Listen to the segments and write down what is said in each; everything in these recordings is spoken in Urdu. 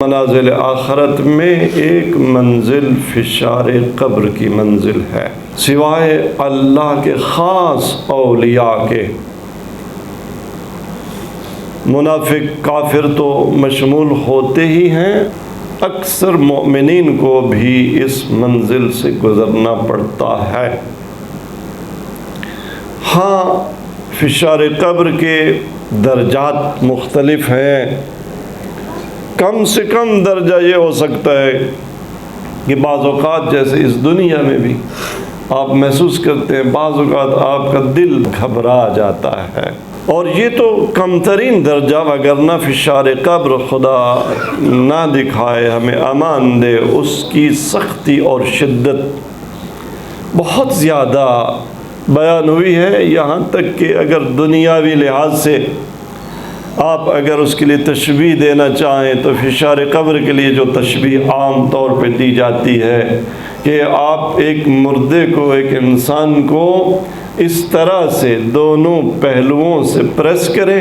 منازل آخرت میں ایک منزل فشار قبر کی منزل ہے، سوائے اللہ کے خاص اولیاء کے۔ منافق کافر تو مشمول ہوتے ہی ہیں، اکثر مومنین کو بھی اس منزل سے گزرنا پڑتا ہے۔ ہاں، فشار قبر کے درجات مختلف ہیں۔ کم سے کم درجہ یہ ہو سکتا ہے کہ بعض اوقات جیسے اس دنیا میں بھی آپ محسوس کرتے ہیں، بعض اوقات آپ کا دل گھبرا جاتا ہے، اور یہ تو کم ترین درجہ، وگرنہ فشار قبر خدا نہ دکھائے ہمیں امان دے، اس کی سختی اور شدت بہت زیادہ بیان ہوئی ہے، یہاں تک کہ اگر دنیاوی لحاظ سے آپ اگر اس کے لیے تشبیہ دینا چاہیں تو فشار قبر کے لیے جو تشبیہ عام طور پہ دی جاتی ہے کہ آپ ایک مردے کو، ایک انسان کو اس طرح سے دونوں پہلوؤں سے پریس کریں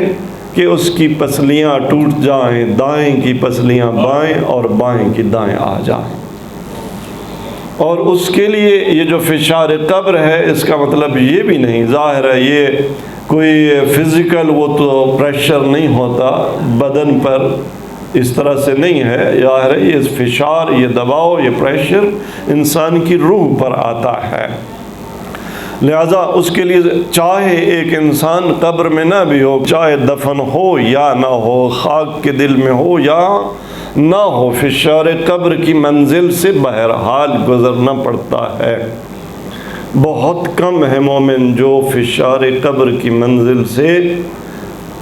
کہ اس کی پسلیاں ٹوٹ جائیں، دائیں کی پسلیاں بائیں اور بائیں کی دائیں آ جائیں۔ اور اس کے لیے یہ جو فشار قبر ہے، اس کا مطلب یہ بھی نہیں، ظاہر ہے یہ کوئی فزیکل وہ تو پریشر نہیں ہوتا بدن پر، اس طرح سے نہیں ہے، ظاہر ہے یہ فشار، یہ دباؤ، یہ پریشر انسان کی روح پر آتا ہے۔ لہذا اس کے لیے چاہے ایک انسان قبر میں نہ بھی ہو، چاہے دفن ہو یا نہ ہو، خاک کے دل میں ہو یا نہ ہو، فشار قبر کی منزل سے بہرحال گزرنا پڑتا ہے۔ بہت کم ہے مومن جو فشار قبر کی منزل سے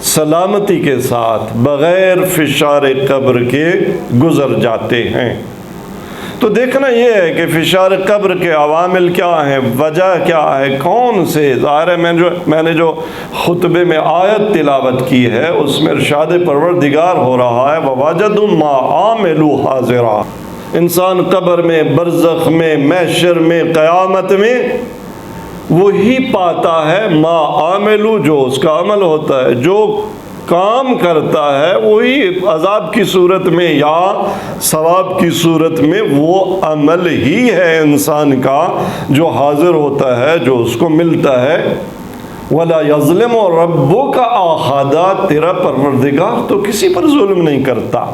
سلامتی کے ساتھ بغیر فشار قبر کے گزر جاتے ہیں۔ تو دیکھنا یہ ہے کہ فشار قبر کے عوامل کیا ہیں، وجہ کیا ہے، کون سے، ظاہر ہے میں نے جو خطبے میں آیت تلاوت کی ہے اس میں ارشاد پروردگار ہو رہا ہے وَوَجَدُوا مَا عَامِلُوا حَاضِرًا۔ انسان قبر میں، برزخ میں، محشر میں، قیامت میں وہی پاتا ہے ما عاملو، جو اس کا عمل ہوتا ہے، جو کام کرتا ہے وہی عذاب کی صورت میں یا ثواب کی صورت میں وہ عمل ہی ہے انسان کا جو حاضر ہوتا ہے، جو اس کو ملتا ہے۔ وَلَا يَظْلِمُ رَبُّكَ أَحَدًا، تیرا پروردگار تو کسی پر ظلم نہیں کرتا۔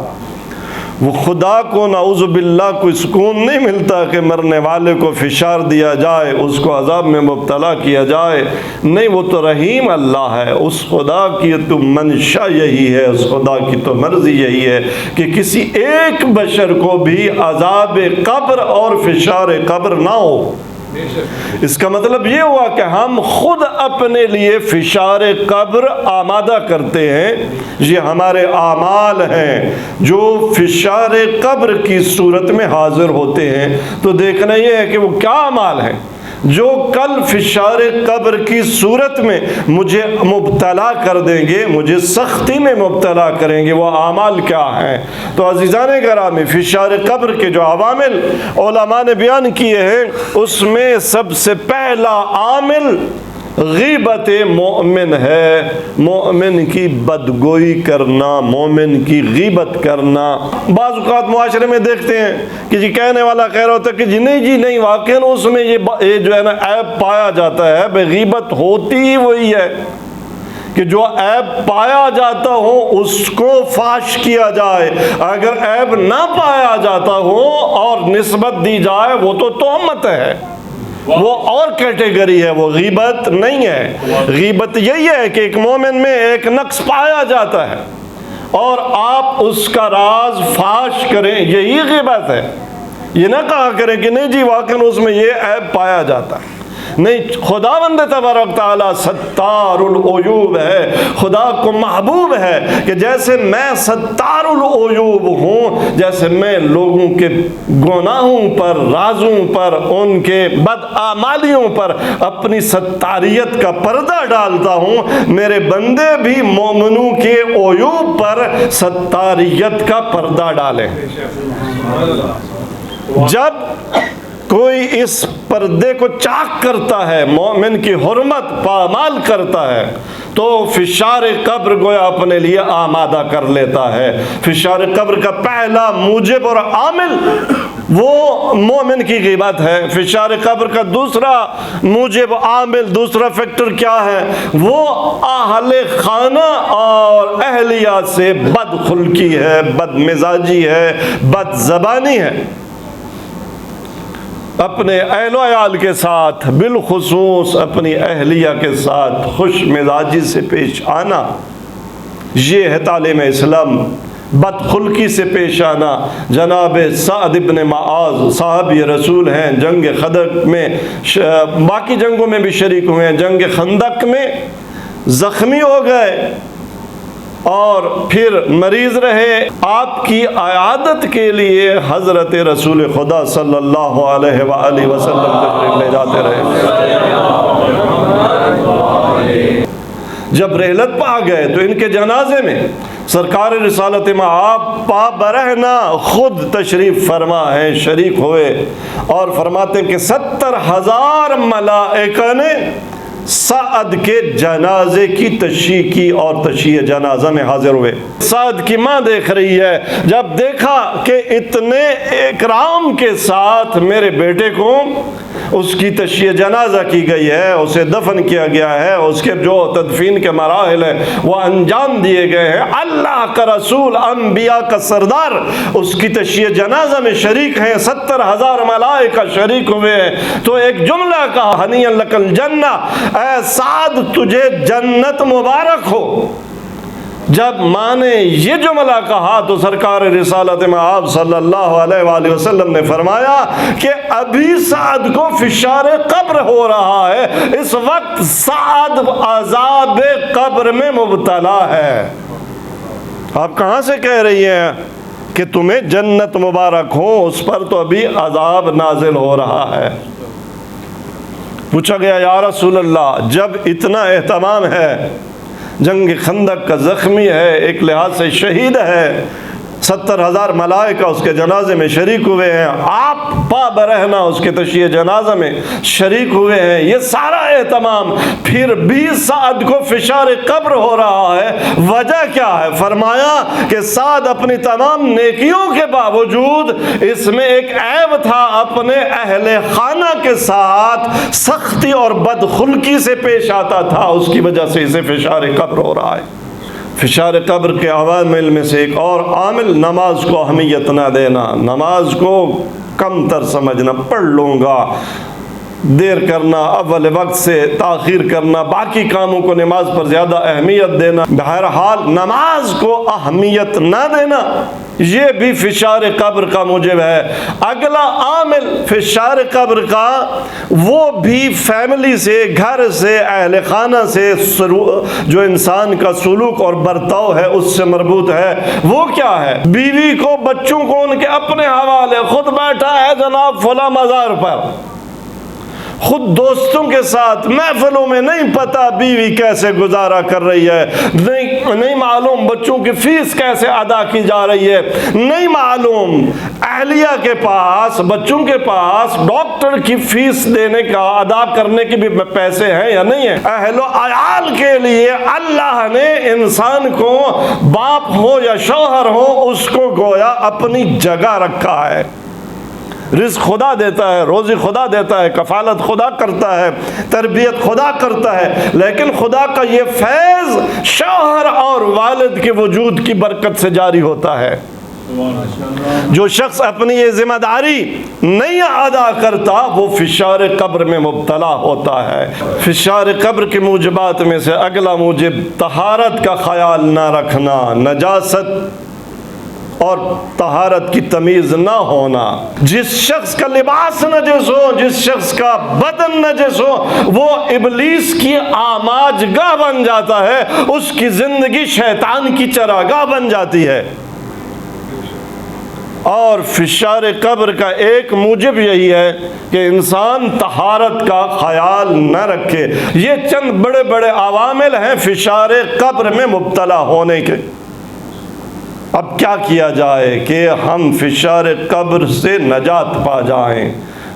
وہ خدا کو نعوذ باللہ کوئی سکون نہیں ملتا کہ مرنے والے کو فشار دیا جائے، اس کو عذاب میں مبتلا کیا جائے، نہیں، وہ تو رحیم اللہ ہے، اس خدا کی تو منشا یہی ہے، اس خدا کی تو مرضی یہی ہے کہ کسی ایک بشر کو بھی عذاب قبر اور فشار قبر نہ ہو۔ اس کا مطلب یہ ہوا کہ ہم خود اپنے لیے فشار قبر آمادہ کرتے ہیں، یہ ہمارے اعمال ہیں جو فشار قبر کی صورت میں حاضر ہوتے ہیں۔ تو دیکھنا یہ ہے کہ وہ کیا اعمال ہیں جو کل فشار قبر کی صورت میں مجھے مبتلا کر دیں گے، مجھے سختی میں مبتلا کریں گے، وہ اعمال کیا ہیں۔ تو عزیزان گرامی، فشار قبر کے جو عوامل علماء نے بیان کیے ہیں اس میں سب سے پہلا عامل غیبت مومن ہے، مومن کی بدگوئی کرنا، مومن کی غیبت کرنا۔ بعض اوقات معاشرے میں دیکھتے ہیں کہ جی کہنے والا کہہ رہا ہوتا ہے کہ جی نہیں واقعاً اس میں یہ جو ہے نا عیب پایا جاتا ہے، بے غیبت ہوتی ہی وہی ہے کہ جو عیب پایا جاتا ہو اس کو فاش کیا جائے، اگر عیب نہ پایا جاتا ہو اور نسبت دی جائے وہ تو تہمت ہے، وہ اور کیٹیگری ہے، وہ غیبت نہیں ہے۔ غیبت یہی ہے کہ ایک مومن میں ایک نقص پایا جاتا ہے اور آپ اس کا راز فاش کریں، یہی غیبت ہے۔ یہ نہ کہا کریں کہ نہیں جی واقعاً اس میں یہ عیب پایا جاتا ہے، نہیں، خداوند تبارک تعالیٰ ستار العیوب ہے، خدا کو محبوب ہے کہ جیسے میں ستار العیوب ہوں، جیسے میں لوگوں کے گناہوں پر، رازوں پر، ان کے بدعمالیوں پر اپنی ستاریت کا پردہ ڈالتا ہوں، میرے بندے بھی مومنوں کے عیوب پر ستاریت کا پردہ ڈالیں۔ جب کوئی اس پردے کو چاک کرتا ہے، مومن کی حرمت پامال کرتا ہے، تو فشار قبر گویا اپنے لیے آمادہ کر لیتا ہے۔ فشار قبر کا پہلا موجب اور عامل وہ مومن کی غیبت ہے۔ فشار قبر کا دوسرا موجب عامل، دوسرا فیکٹر کیا ہے؟ وہ اہل خانہ اور اہلیہ سے بد خلقی ہے، بد مزاجی ہے، بد زبانی ہے۔ اپنے اہل و عیال کے ساتھ، بالخصوص اپنی اہلیہ کے ساتھ خوش مزاجی سے پیش آنا، یہ ہے تعلیم اسلام۔ بدخلقی سے پیش آنا، جناب سعد بن معاذ صحابی رسول ہیں، جنگ خندق میں، باقی جنگوں میں بھی شریک ہوئے ہیں، جنگ خندق میں زخمی ہو گئے اور پھر مریض رہے۔ آپ کی عیادت کے لیے حضرت رسول خدا صلی اللہ علیہ وآلہ وسلم تشریف لے جاتے رہے۔ جب رحلت پہ آ گئے تو ان کے جنازے میں سرکار رسالت آپ پا برہنا خود تشریف فرما ہیں، شریک ہوئے، اور فرماتے ہیں کہ 70,000 ملائکہ نے سعد کے جنازے کی تشییع کی اور تشییع جنازہ میں حاضر ہوئے۔ سعد کی ماں دیکھ رہی ہے، جب دیکھا کہ اتنے اکرام کے ساتھ میرے بیٹے کو اس کی تشییع جنازہ کی گئی ہے، اسے دفن کیا گیا ہے، اس کے جو تدفین کے مراحل ہیں وہ انجام دیے گئے ہیں، اللہ کا رسول، انبیاء کا سردار اس کی تشییع جنازہ میں شریک ہیں، 70,000 ملائکہ شریک ہوئے ہیں، تو ایک جملہ کہا، ہنیئا لک الجنہ، اے سعد تجھے جنت مبارک ہو۔ جب ماں نے یہ جملہ کہا تو سرکار رسالت آپ صلی اللہ علیہ وآلہ وسلم نے فرمایا کہ ابھی سعد کو فشار قبر ہو رہا ہے، اس وقت سعد عذاب قبر میں مبتلا ہے۔ آپ کہاں سے کہہ رہی ہیں کہ تمہیں جنت مبارک ہو؟ اس پر تو ابھی عذاب نازل ہو رہا ہے۔ پوچھا گیا یا رسول اللہ، جب اتنا اہتمام ہے، جنگ خندق کا زخمی ہے، ایک لحاظ سے شہید ہے، 70,000 ملائکہ اس کے جنازے میں شریک ہوئے ہیں، آپ پا برہنا اس کے تشییع جنازہ میں شریک ہوئے ہیں، یہ سارا اہتمام، پھر بھی سعد کو فشار قبر ہو رہا ہے، وجہ کیا ہے؟ فرمایا کہ سعد اپنی تمام نیکیوں کے باوجود اس میں ایک عیب تھا، اپنے اہل خانہ کے ساتھ سختی اور بدخلقی سے پیش آتا تھا، اس کی وجہ سے اسے فشار قبر ہو رہا ہے۔ فشار قبر کے عوامل میں سے ایک اور عامل نماز کو اہمیت نہ دینا، نماز کو کم تر سمجھنا، پڑھ لوں گا، دیر کرنا، اول وقت سے تاخیر کرنا، باقی کاموں کو نماز پر زیادہ اہمیت دینا، بہرحال نماز کو اہمیت نہ دینا، یہ بھی فشار قبر کا موجب ہے۔ اگلا عامل فشار قبر کا، وہ بھی فیملی سے، گھر سے، اہل خانہ سے جو انسان کا سلوک اور برتاؤ ہے اس سے مربوط ہے۔ وہ کیا ہے؟ بیوی کو، بچوں کو ان کے اپنے حوالے، خود بیٹھا ہے جناب فلاں مزار پر، خود دوستوں کے ساتھ محفلوں میں، نہیں پتا بیوی کیسے گزارا کر رہی ہے، نہیں معلوم بچوں کی فیس کیسے ادا کی جا رہی ہے، نہیں معلوم اہلیہ کے پاس، بچوں کے پاس ڈاکٹر کی فیس دینے کا، ادا کرنے کی بھی پیسے ہیں یا نہیں ہیں۔ اہل و عیال کے لیے اللہ نے انسان کو، باپ ہو یا شوہر ہو، اس کو گویا اپنی جگہ رکھا ہے۔ رزق خدا دیتا ہے، روزی خدا دیتا ہے، کفالت خدا کرتا ہے، تربیت خدا کرتا ہے، لیکن خدا کا یہ فیض شوہر اور والد کے وجود کی برکت سے جاری ہوتا ہے۔ جو شخص اپنی یہ ذمہ داری نہیں ادا کرتا وہ فشار قبر میں مبتلا ہوتا ہے۔ فشار قبر کے موجبات میں سے اگلا موجب طہارت کا خیال نہ رکھنا، نجاست اور طہارت کی تمیز نہ ہونا۔ جس شخص کا لباس نجس ہو، جس شخص کا بدن نجس ہو، وہ ابلیس کی آماج گاہ بن جاتا ہے، اس کی زندگی شیطان کی چراگاہ بن جاتی ہے۔ اور فشار قبر کا ایک موجب یہی ہے کہ انسان طہارت کا خیال نہ رکھے۔ یہ چند بڑے بڑے عوامل ہیں فشار قبر میں مبتلا ہونے کے۔ اب کیا کیا جائے کہ ہم فشار قبر سے نجات پا جائیں؟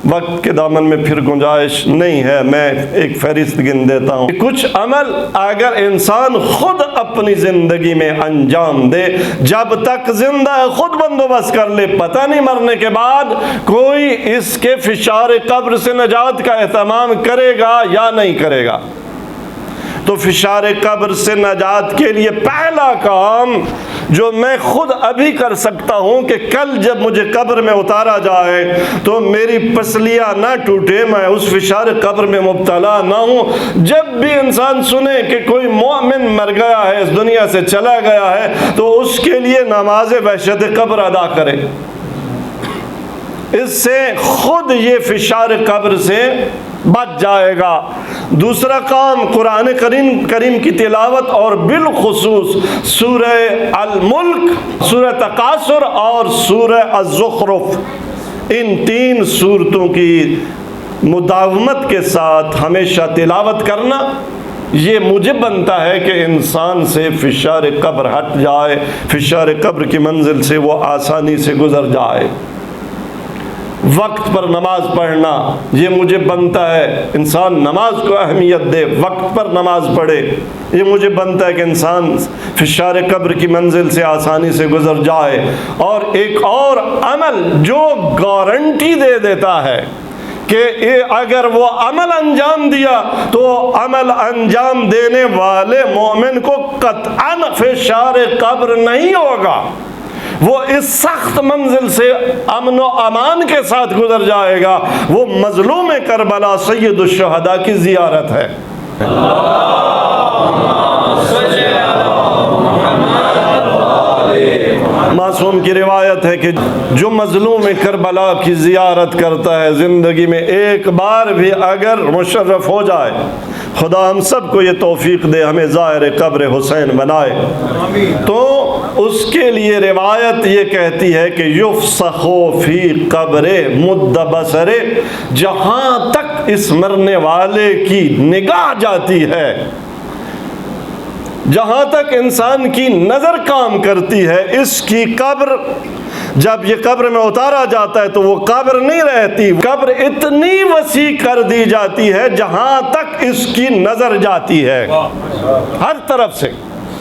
وقت کے دامن میں پھر گنجائش نہیں ہے، میں ایک فہرست گن دیتا ہوں۔ کچھ عمل اگر انسان خود اپنی زندگی میں انجام دے، جب تک زندہ ہے خود بندوبست کر لے، پتہ نہیں مرنے کے بعد کوئی اس کے فشار قبر سے نجات کا اہتمام کرے گا یا نہیں کرے گا۔ تو فشار قبر سے نجات کے لیے پہلا کام جو میں خود ابھی کر سکتا ہوں کہ کل جب مجھے قبر میں اتارا جائے تو میری پسلیاں نہ ٹوٹے، میں اس فشار قبر میں مبتلا نہ ہوں۔ جب بھی انسان سنے کہ کوئی مومن مر گیا ہے، اس دنیا سے چلا گیا ہے، تو اس کے لیے نماز وحشت قبر ادا کرے۔ اس سے خود یہ فشار قبر سے بچ جائے گا۔ دوسرا کام قرآن کریم کی تلاوت، اور بالخصوص سورہ الملک، سورہ تکاثر اور سورہ الزخرف، ان 3 سورتوں کی مداومت کے ساتھ ہمیشہ تلاوت کرنا، یہ موجب بنتا ہے کہ انسان سے فشار قبر ہٹ جائے، فشار قبر کی منزل سے وہ آسانی سے گزر جائے۔ وقت پر نماز پڑھنا، یہ مجھے بنتا ہے انسان نماز کو اہمیت دے، وقت پر نماز پڑھے، یہ مجھے بنتا ہے کہ انسان فشار قبر کی منزل سے آسانی سے گزر جائے۔ اور ایک اور عمل جو گارنٹی دے دیتا ہے کہ اگر وہ عمل انجام دیا تو عمل انجام دینے والے مومن کو قطعاً فشار قبر نہیں ہوگا، وہ اس سخت منزل سے امن و امان کے ساتھ گزر جائے گا، وہ مظلوم کربلا سید الشہداء کی زیارت ہے۔ معصوم کی روایت ہے کہ جو مظلوم کربلا کی زیارت کرتا ہے، زندگی میں ایک بار بھی اگر مشرف ہو جائے، خدا ہم سب کو یہ توفیق دے، ہمیں زائر قبر حسین بنائے، تو اس کے لیے روایت یہ کہتی ہے کہ یفسخ فی قبر مد بصر، جہاں تک اس مرنے والے کی نگاہ جاتی ہے، جہاں تک انسان کی نظر کام کرتی ہے، اس کی قبر، جب یہ قبر میں اتارا جاتا ہے تو وہ قبر نہیں رہتی، قبر اتنی وسیع کر دی جاتی ہے جہاں تک اس کی نظر جاتی ہے، ہر طرف سے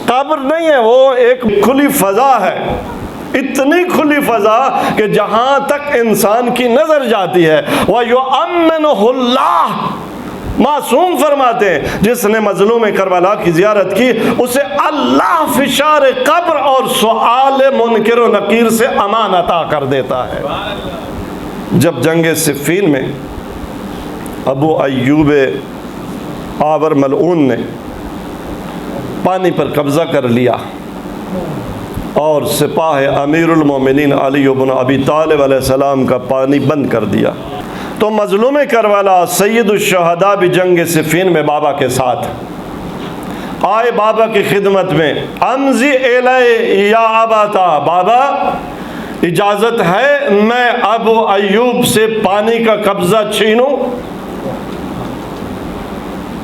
قبر نہیں ہے، وہ ایک کھلی فضا ہے، اتنی کھلی فضا کہ جہاں تک انسان کی نظر جاتی ہے۔ وَيُؤَمِّنُهُ اللَّهُ، معصوم فرماتے ہیں جس نے مظلوم کربلا کی زیارت کی اسے اللہ فشار قبر اور سؤال منکر و نکیر سے امان عطا کر دیتا ہے۔ جب جنگ صفین میں ابو ایوب آور ملعون نے پانی پر قبضہ کر لیا اور سپاہ امیر المومنین علی بن ابی طالب علیہ السلام کا پانی بند کر دیا، تو مظلوم کربلا سید الشہداء بھی جنگ صفین میں بابا کے ساتھ آئے، بابا کی خدمت میں، امضی الی یا اباتا، بابا اجازت ہے میں ابو ایوب سے پانی کا قبضہ چھینوں؟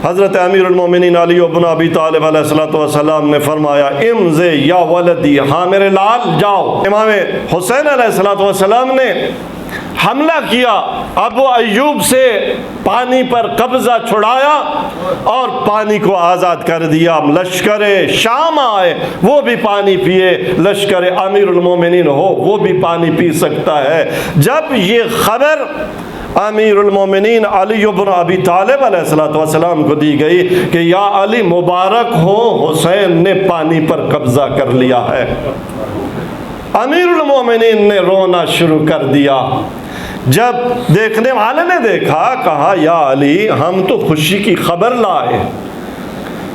حضرت امیر المومنین علی بن ابی طالب علیہ السلام نے فرمایا امضی یا ولدی، ہاں میرے لال جاؤ۔ امام حسین علیہ السلام نے حملہ کیا، ابو ایوب سے پانی پر قبضہ چھڑایا اور پانی کو آزاد کر دیا۔ لشکر شام آئے، وہ بھی پانی پیے، لشکر امیر المومنین ہو وہ بھی پانی پی سکتا ہے۔ جب یہ خبر امیر المومنین علی بن ابی طالب علیہ السلام کو دی گئی کہ یا علی مبارک ہو، حسین نے پانی پر قبضہ کر لیا ہے، امیر المومنین نے رونا شروع کر دیا۔ جب دیکھنے والے نے دیکھا، کہا یا علی ہم تو خوشی کی خبر لائے،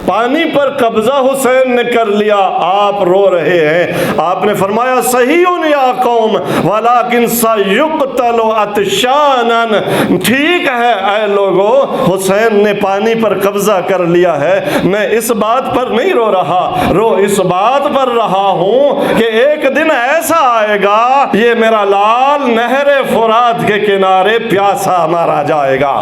پانی پر قبضہ حسین نے کر لیا، آپ رو رہے ہیں۔ آپ نے فرمایا صحیح یا قوم ولیکن سیقتل عطشانا، ٹھیک ہے اے لوگو، حسین نے پانی پر قبضہ کر لیا ہے، میں اس بات پر نہیں رو رہا، اس بات پر رہا ہوں کہ ایک دن ایسا آئے گا یہ میرا لال نہر فرات کے کنارے پیاسا مارا جائے گا۔